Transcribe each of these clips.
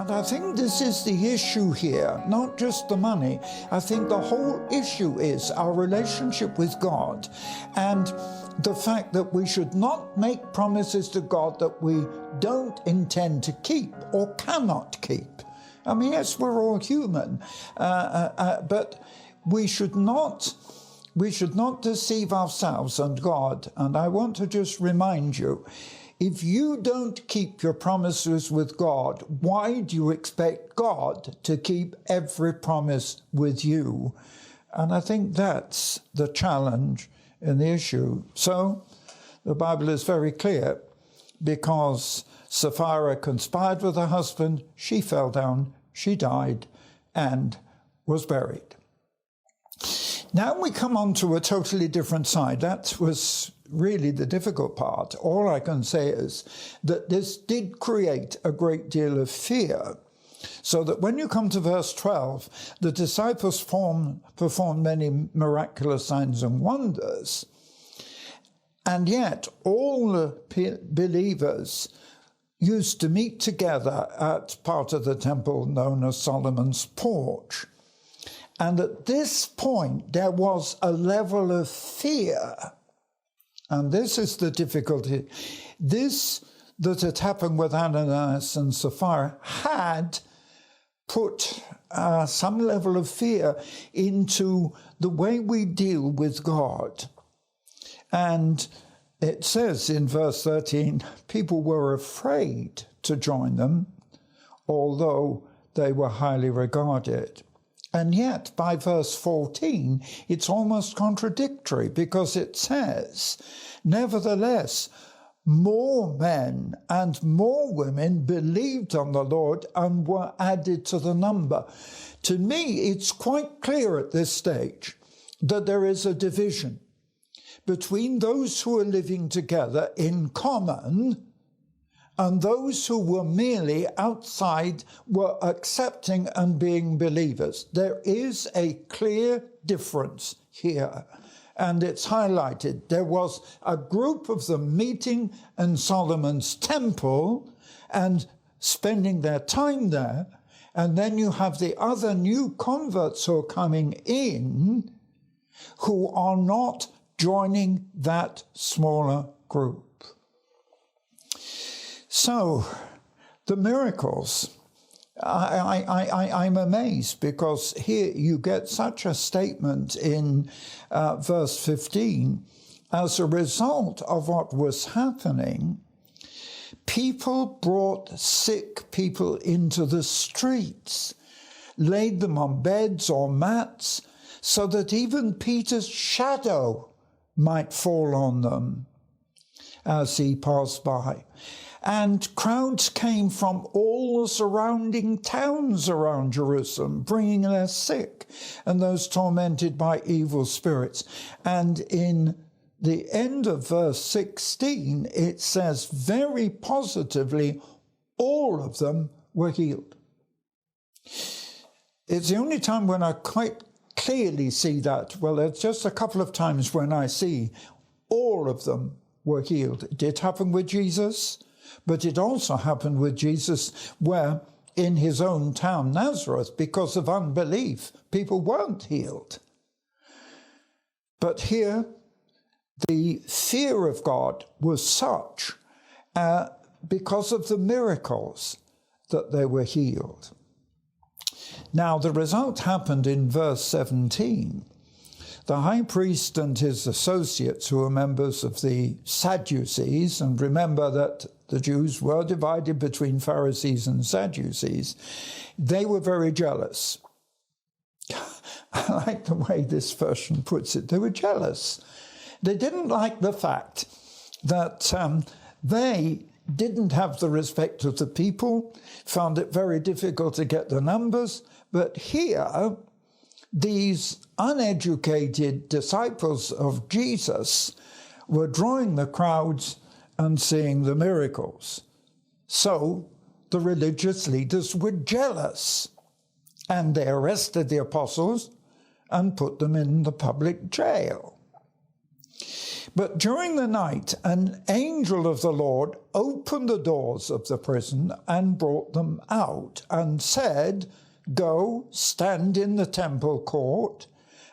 And I think this is the issue here, not just the money. I think the whole issue is our relationship with God and the fact that we should not make promises to God that we don't intend to keep or cannot keep. I mean, yes, we're all human, but we should not deceive ourselves and God. And I want to just remind you, if you don't keep your promises with God, why do you expect God to keep every promise with you? And I think that's the challenge in the issue. So the Bible is very clear, because Sapphira conspired with her husband, she fell down, she died, and was buried. Now we come on to a totally different side. That was really the difficult part. All I can say is that this did create a great deal of fear, so that when you come to verse 12, the disciples performed many miraculous signs and wonders, and yet all the believers used to meet together at part of the temple known as Solomon's Porch. And at this point, there was a level of fear. And this is the difficulty. This that had happened with Ananias and Sapphira had put some level of fear into the way we deal with God. And it says in verse 13, people were afraid to join them, although they were highly regarded. And yet, by verse 14, it's almost contradictory, because it says, nevertheless, more men and more women believed on the Lord and were added to the number. To me, it's quite clear at this stage that there is a division between those who are living together in common and those who were merely outside, were accepting and being believers. There is a clear difference here, and it's highlighted. There was a group of them meeting in Solomon's temple and spending their time there, and then you have the other new converts who are coming in who are not joining that smaller group. So, the miracles, I'm amazed, because here you get such a statement in verse 15. As a result of what was happening, people brought sick people into the streets, laid them on beds or mats, so that even Peter's shadow might fall on them as he passed by. And crowds came from all the surrounding towns around Jerusalem, bringing their sick and those tormented by evil spirits. And in the end of verse 16, it says very positively, all of them were healed. It's the only time when I quite clearly see that. Well, there's just a couple of times when I see all of them were healed. It did happen with Jesus, but it also happened with Jesus where in his own town, Nazareth, because of unbelief, people weren't healed. But here, the fear of God was such because of the miracles that they were healed. Now, the result happened in verse 17. The high priest and his associates, who were members of the Sadducees, and remember that the Jews were divided between Pharisees and Sadducees, they were very jealous. I like the way this version puts it. They were jealous. They didn't like the fact that they didn't have the respect of the people, found it very difficult to get the numbers, but here, these uneducated disciples of Jesus were drawing the crowds and seeing the miracles. So the religious leaders were jealous, and they arrested the apostles and put them in the public jail. But during the night, an angel of the Lord opened the doors of the prison and brought them out and said, "Go, stand in the temple court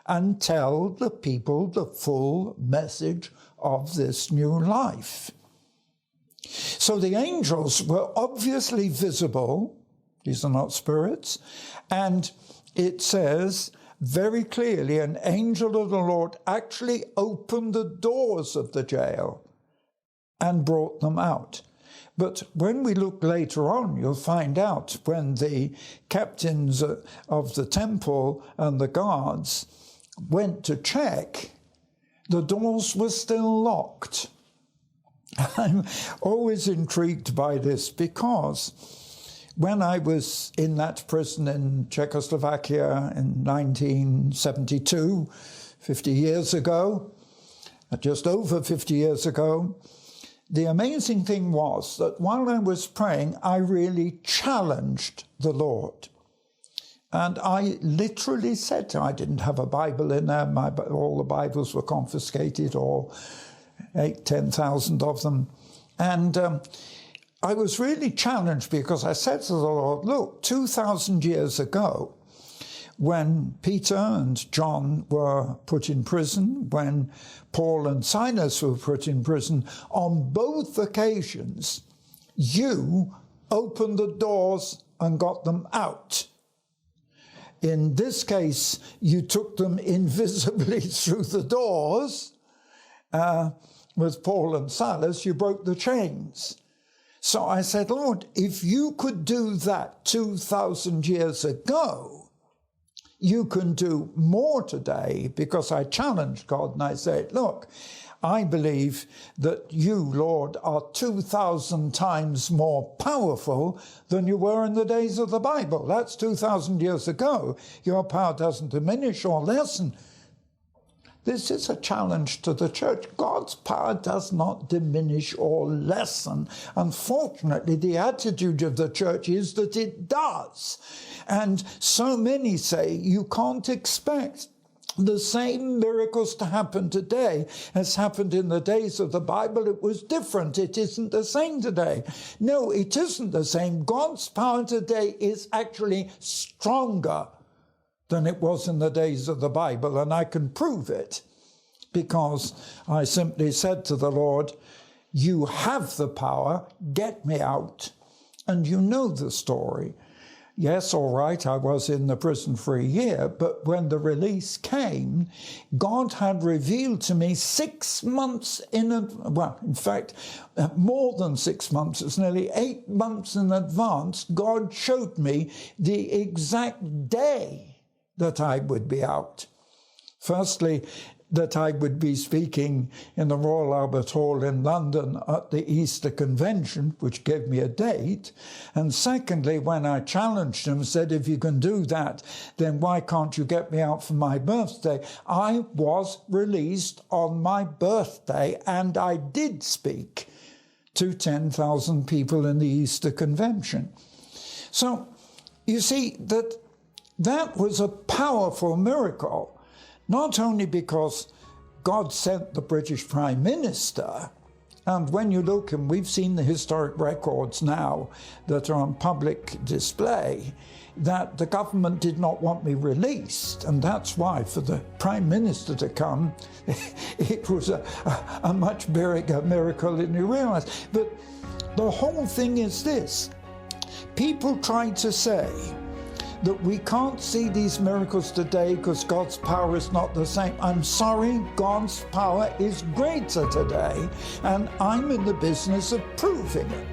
and tell the people the full message of this new life." So the angels were obviously visible. These are not spirits. And it says very clearly, an angel of the Lord actually opened the doors of the jail and brought them out. But when we look later on, you'll find out when the captains of the temple and the guards went to check, the doors were still locked. I'm always intrigued by this because when I was in that prison in Czechoslovakia in 1972, 50 years ago, just over 50 years ago, the amazing thing was that while I was praying, I really challenged the Lord. And I literally said, I didn't have a Bible in there, all the Bibles were confiscated, or 10,000 of them. And I was really challenged because I said to the Lord, look, 2,000 years ago, when Peter and John were put in prison, when Paul and Silas were put in prison, on both occasions, you opened the doors and got them out. In this case, you took them invisibly through the doors. With Paul and Silas, you broke the chains. So I said, Lord, if you could do that 2,000 years ago, you can do more today, because I challenged God and I said, look, I believe that you, Lord, are 2,000 times more powerful than you were in the days of the Bible. That's 2,000 years ago. Your power doesn't diminish or lessen. This is a challenge to the church. God's power does not diminish or lessen. Unfortunately, the attitude of the church is that it does. And so many say you can't expect the same miracles to happen today as happened in the days of the Bible. It was different. It isn't the same today. No, it isn't the same. God's power today is actually stronger than it was in the days of the Bible, and I can prove it because I simply said to the Lord, you have the power, get me out. And you know the story. Yes, all right, I was in the prison for a year, but when the release came, God had revealed to me 6 months in fact, more than 6 months, it's nearly 8 months in advance, God showed me the exact day that I would be out. Firstly, that I would be speaking in the Royal Albert Hall in London at the Easter Convention, which gave me a date. And secondly, when I challenged him, said, if you can do that, then why can't you get me out for my birthday? I was released on my birthday, and I did speak to 10,000 people in the Easter Convention. So you see that was a powerful miracle, not only because God sent the British Prime Minister, and when you look, and we've seen the historic records now that are on public display, that the government did not want me released, and that's why for the Prime Minister to come, it was a much bigger miracle than you realize. But the whole thing is this. People try to say that we can't see these miracles today because God's power is not the same. I'm sorry, God's power is greater today, and I'm in the business of proving it.